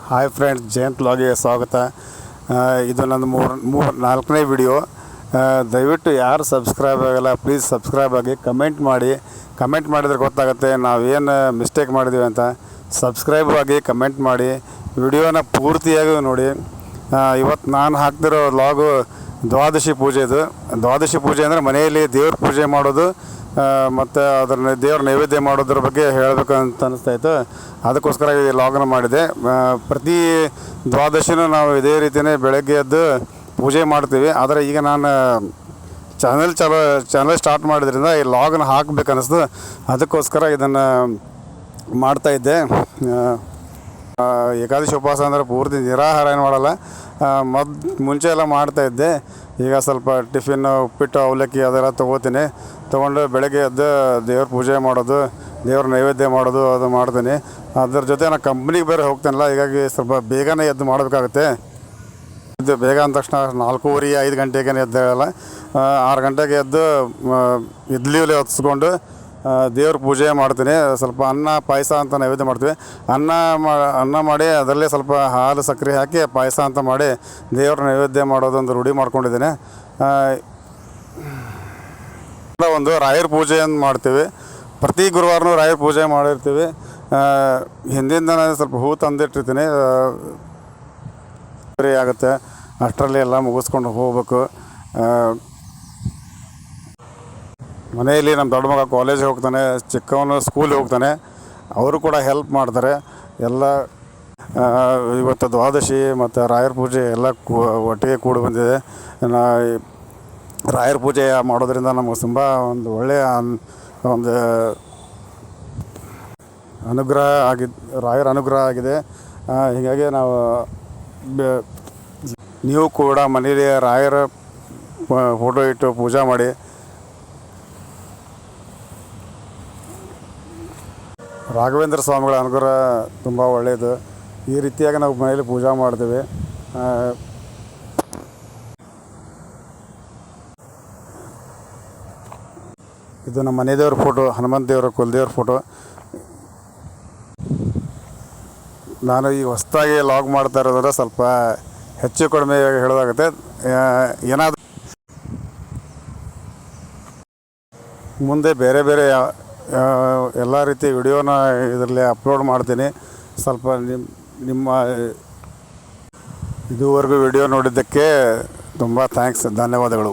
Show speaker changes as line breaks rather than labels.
Hi friends, Jayant ವ್ಲಾಗ್ಗೆ ಸ್ವಾಗತ. ಇದು ನನ್ನ ನಾಲ್ಕನೇ ವಿಡಿಯೋ. ದಯವಿಟ್ಟು ಯಾರು ಸಬ್ಸ್ಕ್ರೈಬ್ ಆಗಲ್ಲ ಪ್ಲೀಸ್ ಸಬ್ಸ್ಕ್ರೈಬ್ ಆಗಿ, ಕಮೆಂಟ್ ಮಾಡಿದರೆ ಗೊತ್ತಾಗುತ್ತೆ ನಾವೇನು ಮಿಸ್ಟೇಕ್ ಮಾಡಿದ್ದೀವಿ ಅಂತ. ಸಬ್ಸ್ಕ್ರೈಬ್ ಆಗಿ ಕಮೆಂಟ್ ಮಾಡಿ, ವಿಡಿಯೋನ ಪೂರ್ತಿಯಾಗಿ ನೋಡಿ. ಇವತ್ತು ನಾನು ಹಾಕ್ತಿರೋ ವ್ಲಾಗು ದ್ವಾದಶಿ ಪೂಜೆದು. ದ್ವಾದಶಿ ಪೂಜೆ ಅಂದರೆ ಮನೆಯಲ್ಲಿ ದೇವ್ರ ಪೂಜೆ ಮಾಡೋದು ಮತ್ತು ಅದನ್ನು ದೇವ್ರ ನೈವೇದ್ಯ ಮಾಡೋದ್ರ ಬಗ್ಗೆ ಹೇಳಬೇಕು ಅಂತ ಅನ್ನಿಸ್ತಾಯಿತ್ತು. ಅದಕ್ಕೋಸ್ಕರ ಈ ವ್ಲಾಗನ್ನು ಮಾಡಿದೆ. ಪ್ರತಿ ದ್ವಾದಶಿನೂ ನಾವು ಇದೇ ರೀತಿಯೇ ಬೆಳಗ್ಗೆ ಎದ್ದು ಪೂಜೆ ಮಾಡ್ತೀವಿ. ಆದರೆ ಈಗ ನಾನು ಚಾನಲ್ ಸ್ಟಾರ್ಟ್ ಮಾಡಿದ್ರಿಂದ ಈ ವ್ಲಾಗನ್ನು ಹಾಕಬೇಕು ಅನ್ನಿಸ್ತು. ಅದಕ್ಕೋಸ್ಕರ ಇದನ್ನು ಮಾಡ್ತಾಯಿದ್ದೆ. ಏಕಾದಶಿ ಉಪವಾಸ ಅಂದರೆ ಪೂರ್ತಿ ನಿರಾಹಾರ ಏನು ಮಾಡಲ್ಲ. ಮುಂಚೆ ಎಲ್ಲ ಮಾಡ್ತಾಯಿದ್ದೆ. ಈಗ ಸ್ವಲ್ಪ ಟಿಫಿನ್, ಉಪ್ಪಿಟ್ಟು, ಅವಲಕ್ಕಿ ಅದೆಲ್ಲ ತೊಗೊಂಡು ಬೆಳಗ್ಗೆ ಎದ್ದು ದೇವ್ರ ಪೂಜೆ ಮಾಡೋದು, ದೇವ್ರ ನೈವೇದ್ಯ ಮಾಡೋದು ಅದು ಮಾಡ್ತೀನಿ. ಅದ್ರ ಜೊತೆ ನಾನು ಕಂಪ್ನಿಗೆ ಬೇರೆ ಹೋಗ್ತೀನಲ್ಲ, ಹೀಗಾಗಿ ಸ್ವಲ್ಪ ಬೇಗನೆ ಎದ್ದು ಮಾಡಬೇಕಾಗುತ್ತೆ. ಇದು ಬೇಗ ಅಂದ ತಕ್ಷಣ 4:30 5 ಗಂಟೆಗೆ ಎದ್ದೇಳಲ್ಲ. 6 ಗಂಟೆಗೆ ಎದ್ದು ಇಡ್ಲಿ ಹೊತ್ಸ್ಕೊಂಡು ದೇವ್ರ ಪೂಜೆ ಮಾಡ್ತೀನಿ. ಸ್ವಲ್ಪ ಅನ್ನ ಪಾಯಸ ಅಂತ ನೈವೇದ್ಯ ಮಾಡ್ತೀವಿ. ಅನ್ನ ಮಾಡಿ ಅದರಲ್ಲೇ ಸ್ವಲ್ಪ ಹಾಲು ಸಕ್ಕರೆ ಹಾಕಿ ಪಾಯಸ ಅಂತ ಮಾಡಿ ದೇವ್ರ ನೈವೇದ್ಯ ಮಾಡೋದೊಂದು ರೂಢಿ ಮಾಡ್ಕೊಂಡಿದ್ದೀನಿ. ಒಂದು ರಾಯರ ಪೂಜೆಯನ್ನು ಮಾಡ್ತೀವಿ. ಪ್ರತಿ ಗುರುವಾರನೂ ರಾಯರ ಪೂಜೆ ಮಾಡಿರ್ತೀವಿ. ಹಿಂದಿಂದ ನಾನು ಸ್ವಲ್ಪ ಹೂ ತಂದಿಟ್ಟಿರ್ತೀನಿ. ಸರಿ ಆಗುತ್ತೆ, ಅಷ್ಟರಲ್ಲಿ ಎಲ್ಲ ಮುಗಿಸ್ಕೊಂಡು ಹೋಗ್ಬೇಕು. ಮನೆಯಲ್ಲಿ ನಮ್ಮ ದೊಡ್ಡ ಮಗ ಕಾಲೇಜಿಗೆ ಹೋಗ್ತಾನೆ, ಚಿಕ್ಕವನು ಸ್ಕೂಲಿಗೆ ಹೋಗ್ತಾನೆ. ಅವರು ಕೂಡ ಹೆಲ್ಪ್ ಮಾಡ್ತಾರೆ ಎಲ್ಲ. ಇವತ್ತು ದ್ವಾದಶಿ ಮತ್ತು ರಾಯರ ಪೂಜೆ ಎಲ್ಲ ಒಟ್ಟಿಗೆ ಕೂಡಿ ಬಂದಿದೆ. ರಾಯರ ಪೂಜೆ ಮಾಡೋದ್ರಿಂದ ನಮಗೆ ತುಂಬ ಒಂದು ಒಳ್ಳೆಯ ಒಂದು ಅನುಗ್ರಹ ರಾಯರ ಅನುಗ್ರಹ ಆಗಿದೆ. ಹೀಗಾಗಿ ನೀವು ಕೂಡ ಮನೆಯಲ್ಲಿ ರಾಯರ ಫೋಟೋ ಇಟ್ಟು ಪೂಜೆ ಮಾಡಿ. ರಾಘವೇಂದ್ರ ಸ್ವಾಮಿಗಳ ಅನುಗ್ರಹ ತುಂಬ ಒಳ್ಳೆಯದು. ಈ ರೀತಿಯಾಗಿ ನಾವು ಮನೆಯಲ್ಲಿ ಪೂಜೆ ಮಾಡ್ತೀವಿ. ಇದು ನಮ್ಮ ಮನೆ ದೇವ್ರ ಫೋಟೋ, ಹನುಮಂತ ದೇವರ ಕುಲದೇವ್ರ ಫೋಟೋ. ನಾನು ಈಗ ಹೊಸದಾಗಿ ಲಾಗ್ ಮಾಡ್ತಾ ಇರೋದ್ರೆ ಸ್ವಲ್ಪ ಹೆಚ್ಚು ಕಡಿಮೆ ಹೇಳೋದಾಗುತ್ತೆ. ಏನಾದರೂ ಮುಂದೆ ಬೇರೆ ಎಲ್ಲ ರೀತಿ ವಿಡಿಯೋನ ಇದರಲ್ಲಿ ಅಪ್ಲೋಡ್ ಮಾಡ್ತೀನಿ. ಸ್ವಲ್ಪ ನಿಮ್ಮ ಇದುವರೆಗೂ ವಿಡಿಯೋ ನೋಡಿದ್ದಕ್ಕೆ ತುಂಬ ಥ್ಯಾಂಕ್ಸ್, ಧನ್ಯವಾದಗಳು.